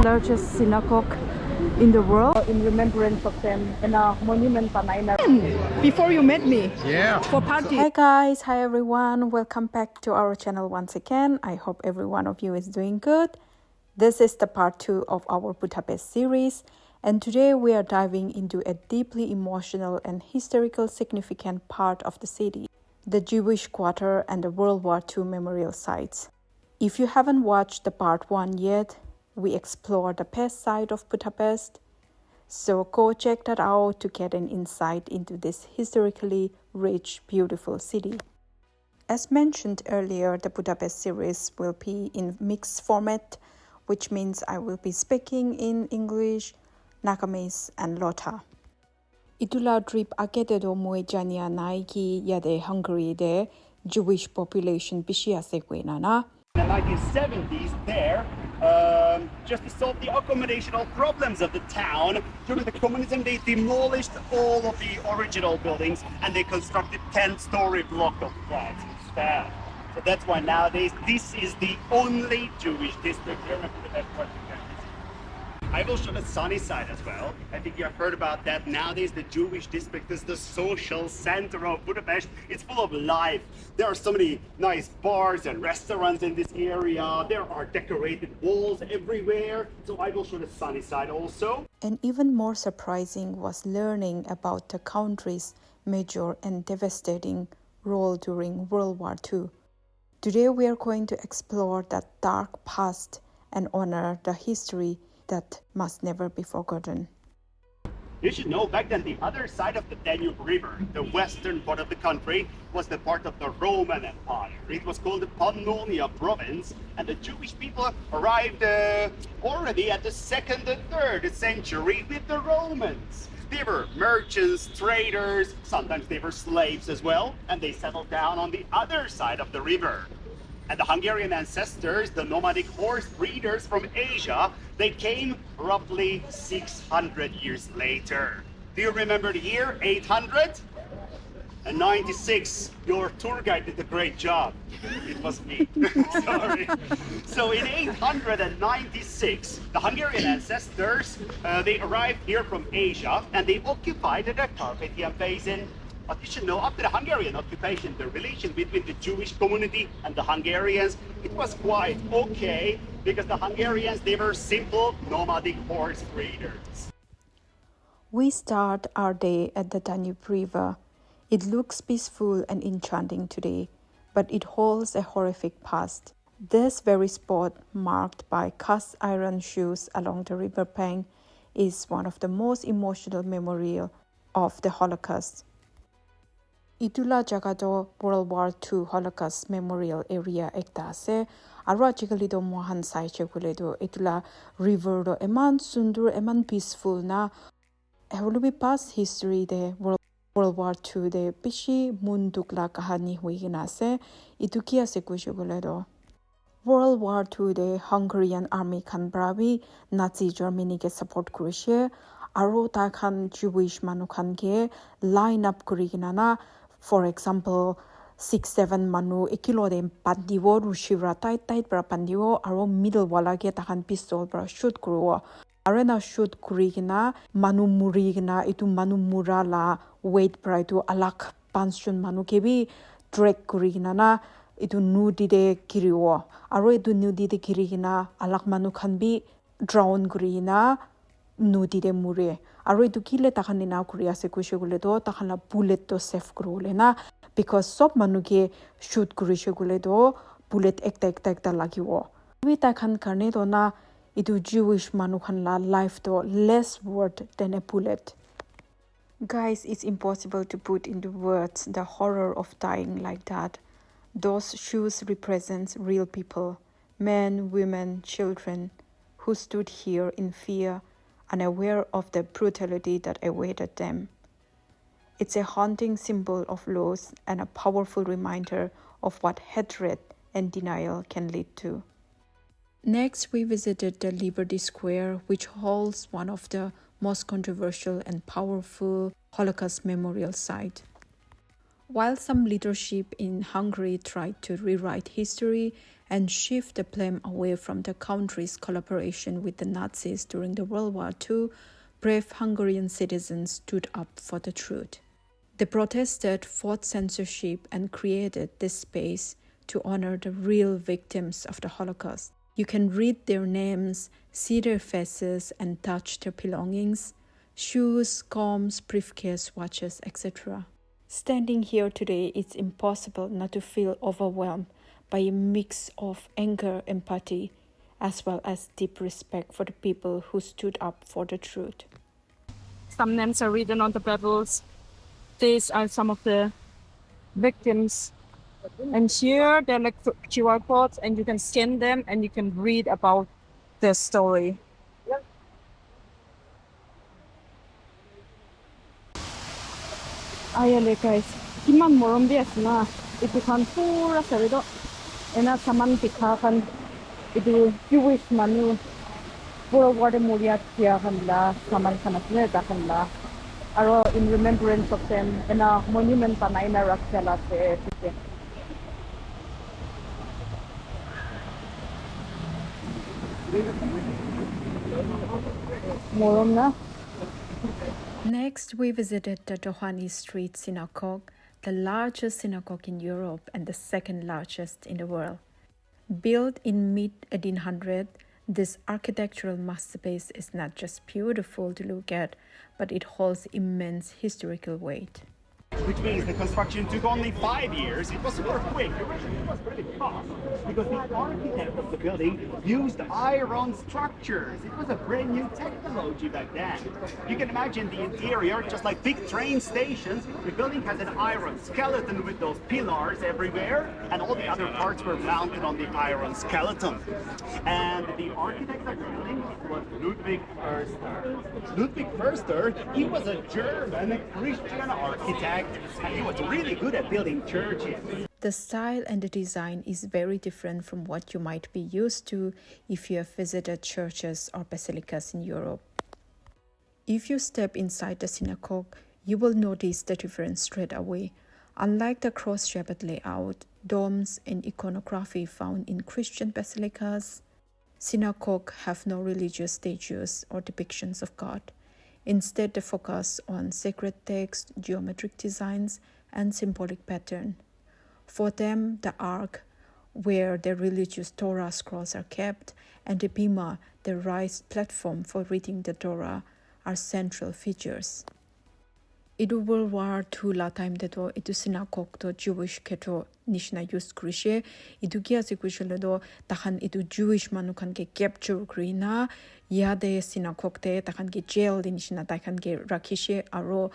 largest synagogue in the world in remembrance of them, and a monument before you met me. Yeah. For party. Hi guys, hi everyone, welcome back to our channel once again. I hope every one of you is doing good. This is the part 2 of our Budapest series, and today we are diving into a deeply emotional and historical significant part of the city, the Jewish Quarter and the World War II memorial sites. If you haven't watched the part 1 yet, we explore the past side of Budapest, so go check that out to get an insight into this historically rich, beautiful city. As mentioned earlier, the Budapest series will be in mixed format, which means I will be speaking in English, Nagamis, and Lota. Itula trip aketedo moejania naiki yade Hungary de Jewish population bishia sekwenana. In the 1970s there, just to solve the accommodational problems of the town. During the communism, they demolished all of the original buildings and they constructed 10-story block of flats instead. So that's why nowadays this is the only Jewish district here in Budapest. I will show the sunny side as well. I think you have heard about that. Nowadays, the Jewish district is the social center of Budapest. It's full of life. There are so many nice bars and restaurants in this area. There are decorated walls everywhere. So I will show the sunny side also. And even more surprising was learning about the country's major and devastating role during World War II. Today, we are going to explore that dark past and honor the history that must never be forgotten. You should know back then the other side of the Danube River, the western part of the country, was the part of the Roman Empire. It was called the Pannonia province, and the Jewish people arrived already at the 2nd and 3rd century with the Romans. They were merchants, traders, sometimes they were slaves as well, and they settled down on the other side of the river. And the Hungarian ancestors, the nomadic horse breeders from Asia, they came roughly 600 years later. Do you remember the year 896? Your tour guide did a great job. It was me. Sorry. So in 896, the Hungarian ancestors, they arrived here from Asia and they occupied the Carpathian Basin. But you should know, after the Hungarian occupation, the relation between the Jewish community and the Hungarians, it was quite okay, because the Hungarians, they were simple nomadic horse breeders. We start our day at the Danube River. It looks peaceful and enchanting today, but it holds a horrific past. This very spot, marked by cast iron shoes along the riverbank, is one of the most emotional memorial of the Holocaust. Itula jagado World War II Holocaust Memorial Area ekta ase aro achikali do mohan sai chekule do itula river do eman sundur eman peaceful na evolubi past history de World War II de pishi mundukla kahani huigina ase ituki ase kushugule do World War II de Hungarian army khan brabi Nazi Germany ke support kurishe aro ta khan Jewish manu khan ke line up kurigina na. For example, 6-7 manu ekilo de pandiwo rushira tight bra pandiwo aro middle wala ke takan pistol bra shoot kuruwa arena shoot kurigina manu murigina itu manu murala weight bra itu alak panchun manu ke bi drag kurigina na itu nudi de kiriwo aro itu nudi de kirigina alak manu khan bi drown kurigina nudi de mure aro itu kile takhani na kuriya se kushegule do takhana bullet to save kurule na because sob manu ke shoot kurishegule do bullet ekta lagiwo wi takhan karne do na itu Jewish manu khan la life do less worth than a bullet. Guys, it's impossible to put into words the horror of dying like that. Those shoes represent real people, men, women, children, who stood here in fear, unaware of the brutality that awaited them. It's a haunting symbol of loss and a powerful reminder of what hatred and denial can lead to. Next, we visited the Liberty Square, which holds one of the most controversial and powerful Holocaust memorial sites. While some leadership in Hungary tried to rewrite history and shift the blame away from the country's collaboration with the Nazis during the World War II, brave Hungarian citizens stood up for the truth. They protested, fought censorship, and created this space to honor the real victims of the Holocaust. You can read their names, see their faces, and touch their belongings, shoes, combs, briefcase, watches, etc. Standing here today, it's impossible not to feel overwhelmed by a mix of anger, empathy, as well as deep respect for the people who stood up for the truth. Some names are written on the pebbles. These are some of the victims. And here they're like QR codes, and you can scan them and you can read about their story. Ayale guys, kiman morom biasna. Itu kan pura sarido. Ena saman pikha kan itu Jewish manu. Pura wade mulia kia kan la saman kanasne ta kan la. Aro in remembrance of them, ena monument panay na rakhala se. Morom na. Next, we visited the Dohány Street Synagogue, the largest synagogue in Europe and the second largest in the world. Built in mid-1800s, this architectural masterpiece is not just beautiful to look at, but it holds immense historical weight. Which means the construction took only 5 years. It was super quick. Originally, it was pretty fast because the architect of the building used iron structures. It was a brand new technology back then. You can imagine the interior, just like big train stations. The building has an iron skeleton with those pillars everywhere, and all the other parts were mounted on the iron skeleton. And the architect of the building was Ludwig Förster. Ludwig Förster, he was a German Christian architect, and he was really good at building churches. The style and the design is very different from what you might be used to if you have visited churches or basilicas in Europe. If you step inside the synagogue, you will notice the difference straight away. Unlike the cross-shaped layout, domes, and iconography found in Christian basilicas, synagogues have no religious statues or depictions of God. Instead, they focus on sacred text, geometric designs, and symbolic pattern. For them, the ark, where the religious Torah scrolls are kept, and the bima, the raised platform for reading the Torah, are central features. Idu World War II la time dedo idu synagogue to Jewish keto nishna used krishe idu kia sikwishele do tahan idu Jewish manukan ke capture grina ya de synagogue te tahan ke jail din nishna tahan ke rakishe aro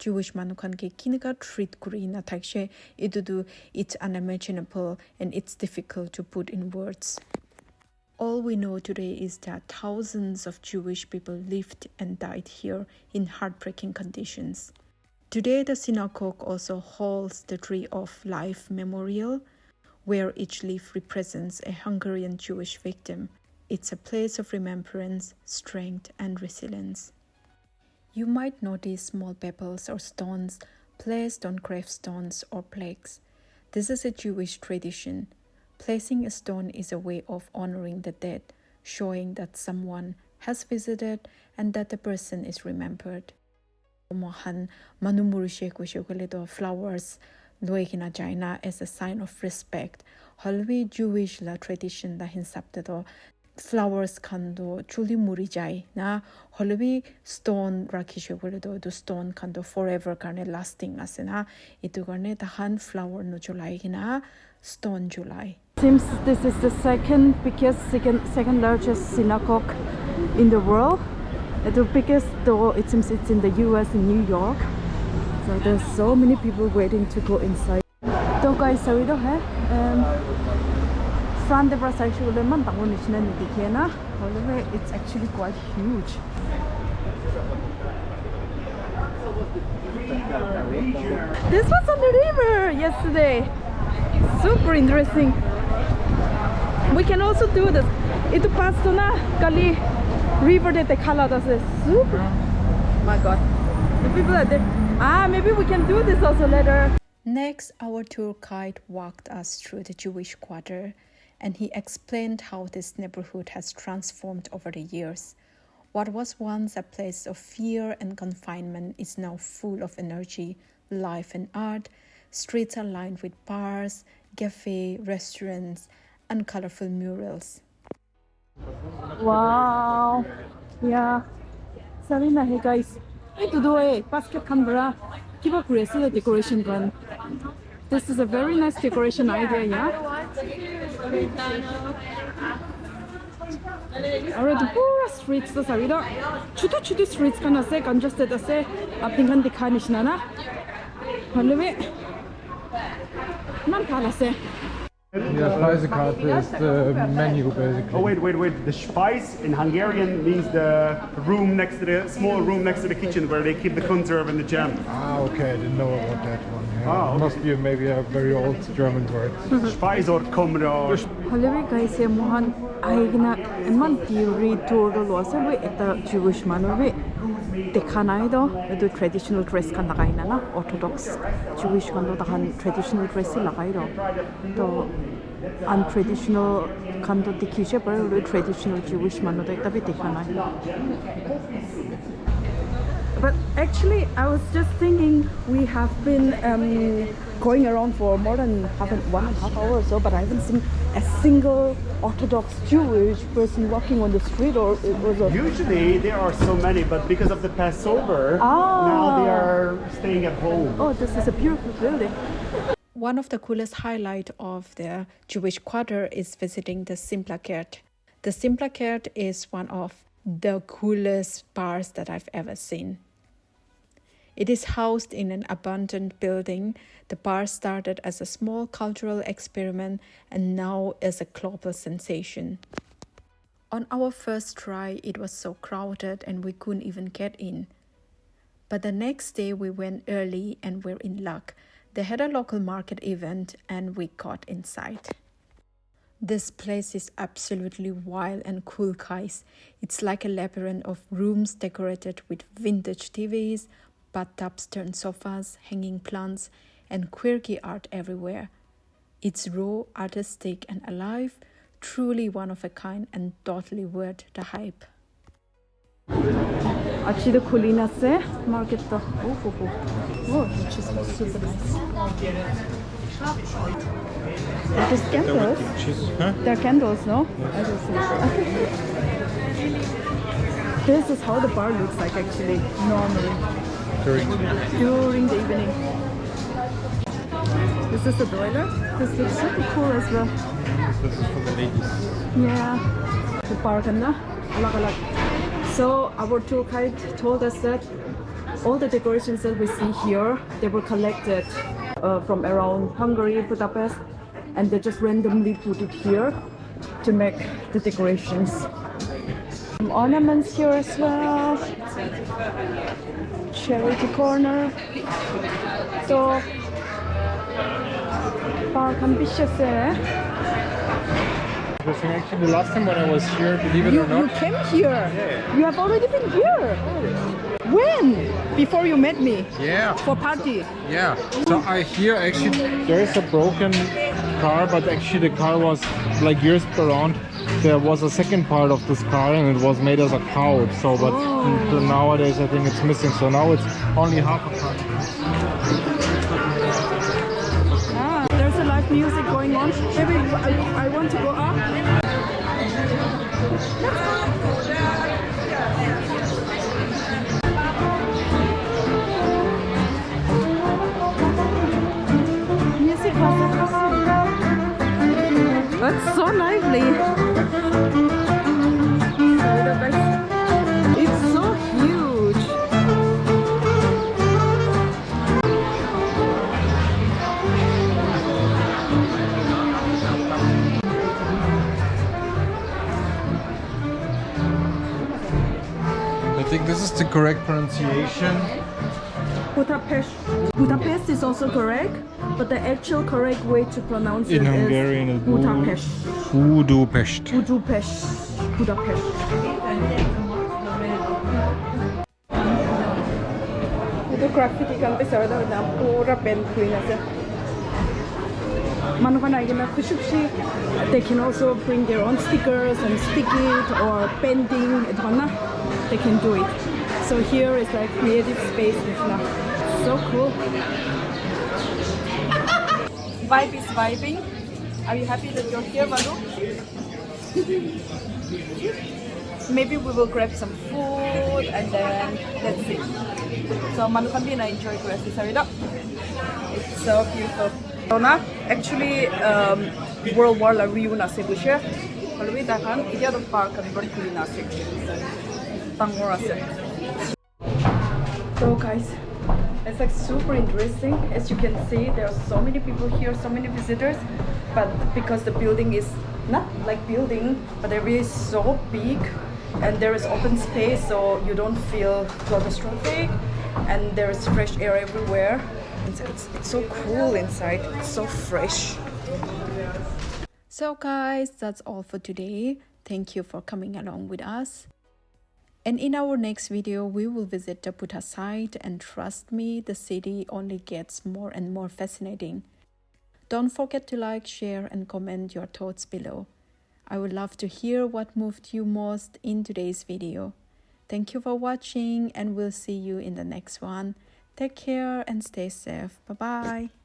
Jewish manukan ke kinaka treat grina takshe idu do it's unimaginable and it's difficult to put in words. All we know today is that thousands of Jewish people lived and died here in heartbreaking conditions. Today, the synagogue also holds the Tree of Life Memorial, where each leaf represents a Hungarian Jewish victim. It's a place of remembrance, strength, and resilience. You might notice small pebbles or stones placed on gravestones or plaques. This is a Jewish tradition. Placing a stone is a way of honoring the dead, showing that someone has visited and that the person is remembered. Flowers as a sign of respect. Holwi Jewish la tradition da hinsaptedo flowers kando truly murijai na holwi stone rakishogoledo do stone kando forever karne lasting asena itu karne tahan flower no July na stone July. Seems this is the second largest synagogue in the world. The biggest though, it seems it's in the US in New York. So there's so many people waiting to go inside. So guys, sorry to have front the brass actually it's actually quite huge. This was on the river yesterday. Super interesting. We can also do this. Itu pas to na kali river de Tekala does this. Super. My God. The people are there. Maybe we can do this also later. Next, our tour guide walked us through the Jewish quarter and he explained how this neighborhood has transformed over the years. What was once a place of fear and confinement is now full of energy, life, and art. Streets are lined with bars, cafes, restaurants, and colorful murals. Wow. Yeah. Salina, hey guys. Ito do basket camera. Give a grace the decoration gun. This is a very nice decoration idea, yeah? Already pura streets to sabido. Chudu streets kana se congested se apingan dikhani shnana. Halve. Man pala se. Yeah, Speisekarte is the menu basically. Oh wait. The Speis in Hungarian means the room next to the small room next to the kitchen where they keep the conserve and the jam. Ah, okay, I didn't know about that one. Yeah. Ah, okay. Must be maybe a very old German word. Speis or Kummer or Halve guys se mohan aigna man theory tour lo ase we eta Jewish manobe dekhana do the traditional dress kan lagai na Orthodox Jewish kan do tahan traditional dress lagai do to untraditional kan do dikhishe par traditional Jewish mano do ekta bi dekhana. But actually, I was just thinking we have been going around for more than 1.5 hours or so, but I haven't seen a single Orthodox Jewish person walking on the street or it was a... Usually there are so many, but because of the Passover, now they are staying at home. Oh, this is a beautiful building. One of the coolest highlights of the Jewish quarter is visiting the Szimpla Kert. The Szimpla Kert is one of the coolest bars that I've ever seen. It is housed in an abandoned building. The bar started as a small cultural experiment and now is a global sensation. On our first try, it was so crowded and we couldn't even get in. But the next day we went early and we're in luck. They had a local market event and we got inside. This place is absolutely wild and cool, guys. It's like a labyrinth of rooms decorated with vintage TVs, bathtubs turned sofas, hanging plants, and quirky art everywhere. It's raw, artistic, and alive, truly one of a kind and totally worth the hype. Actually, the Kulina se market to. Oh, which is super nice. Are these candles? They're candles, no? I don't see. This is how the bar looks like actually, normally. During the evening. This is the boiler. This looks super cool as well. This is for the ladies. Yeah. The bar na alag. So our tour guide told us that all the decorations that we see here, they were collected from around Hungary, Budapest, and they just randomly put it here to make the decorations. Some ornaments here as well. Charity corner. So, park ambitious. Actually, the last time when I was here, believe it or not. You came here. Yeah. You have already been here. When? Before you met me. Yeah. For party. Yeah. So I hear actually there is a broken car, but actually the car was like years around. There was a second part of this car and it was made as a couch. So, but nowadays I think it's missing. So now it's only half a car. There's a live music going on. Maybe I want to go up. Music was that's so lively. It's so huge. I think this is the correct pronunciation. Budapest. Budapest is also correct, but the actual correct way to pronounce In it Hungarian is is Budapest. Budapest. Budapest. Budapest. Ito graffiti kan bisa ada pura pen clean aja. They can also bring their own stickers and stick it or bending. They can do it. So here is like creative space. So cool. Vibe is vibing. Are you happy that you're here, Manu? Maybe we will grab some food and then let's see. So Manu kan din enjoy ko si Sarida. It's so beautiful. Dona actually World War la riu na se bushe. Kalau kita kan dia ada park kan berkuli na se. Tangora se. So guys, it's like super interesting. As you can see, there are so many people here, so many visitors. But because the building is not like building, but it is so big, and there is open space, so you don't feel claustrophobic, and there is fresh air everywhere. It's so cool inside. It's so fresh. So guys, that's all for today. Thank you for coming along with us. And in our next video, we will visit the Buddha site, and trust me, the city only gets more and more fascinating. Don't forget to like, share, and comment your thoughts below. I would love to hear what moved you most in today's video. Thank you for watching, and we'll see you in the next one. Take care and stay safe. Bye-bye.